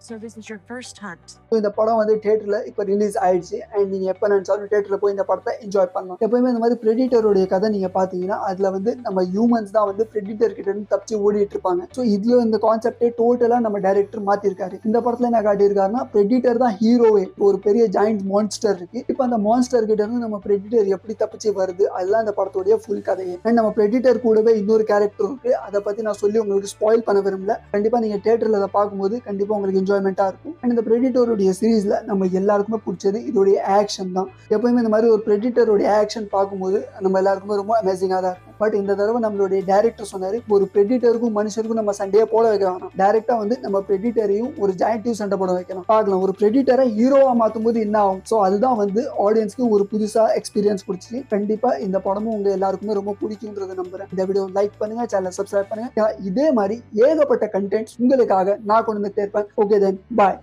So this is your first hunt. இந்த படம் வந்து தியேட்டர்ல இப்ப ரிலீஸ் ஆயிடுச்சு அண்ட் நீங்க எப்ப நினைச்சாலும் தியேட்டர்ல போய் இந்த படத்தை என்ஜாய் பண்ணலாம். எப்பவுமே இந்த மாதிரி பிரெடிட்டருடைய கதை நீங்க பாத்தீங்கன்னா அதுல வந்து நம்ம ஹியூமன்ஸ் தான் வந்து பிரெடிட்டர் கிட்ட இருந்து தப்பிச்சு ஓடிட்டு இருப்பாங்க. ஸோ இதுல இந்த கான்செப்டே டோட்டலா நம்ம டைரக்டர் மாத்திருக்காரு. இந்த படத்துல என்ன காட்டியிருக்காருன்னா பிரெடிட்டர் தான் ஹீரோவே. ஒரு பெரிய ஜாயிண்ட் மான்ஸ்டர் இருக்கு. இப்ப அந்த மான்ஸ்டர் கிட்ட இருந்து நம்ம பிரெடிட்டர் எப்படி தப்பிச்சு வருது அதுதான் இந்த படத்துடைய ஃபுல் கதையே. அண்ட் நம்ம பிரெடிட்டர் கூடவே இன்னொரு கேரக்டர் இருக்கு. அதை பத்தி நான் சொல்லி உங்களுக்கு ஸ்பாயில் பண்ண விரும்பல. கண்டிப்பா நீங்க தியேட்டர்ல அதை பார்க்கும்போது கண்டிப்பா உங்களுக்கு என்ஜாய்மெண்டா இருக்கும். அண்ட் இந்த பிரெடிட்டருடைய சீரீஸ்ல நம்ம எல்லாருக்குமே பிடிச்சது இதோடைய ஆக்ஷன் தான். எப்பவுமே இந்த மாதிரி ஒரு பிரெடிட்டருடைய ஆக்ஷன் பார்க்கும்போது நம்ம எல்லாருக்குமே ரொம்ப அமேசிங்கா தான் இருக்கும். பட் இந்த தடவை நம்மளுடைய டைரக்டர் சொன்னாரு ஒரு பிரெடிட்டருக்கும் மனுஷருக்கும் நம்ம சண்டையே போட வைக்க வேணாம், டைரக்டா வந்து நம்ம பிரெடிட்டரையும் ஒரு ஜாயிண்ட்டையும் சண்டை போட வைக்கலாம். பார்க்கலாம் ஒரு பிரெடிட்டரை ஹீரோவா மாத்தும் போது என்ன ஆகும். ஸோ அதுதான் வந்து ஆடியன்ஸ்க்கு ஒரு புதுசா எக்ஸ்பீரியன்ஸ் கொடுத்துச்சு. கண்டிப்பா இந்த படமும் உங்க எல்லாருக்குமே ரொம்ப பிடிக்கும்ன்றதை நம்புறேன். இந்த வீடியோ லைக் பண்ணுங்க, சேனல் சப்ஸ்கிரைப் பண்ணுங்க. இதே மாதிரி ஏகப்பட்ட கண்டென்ட்ஸ் உங்களுக்காக நான் கொண்டு வந்து இருப்பேன். ஓகே தென் பாய்.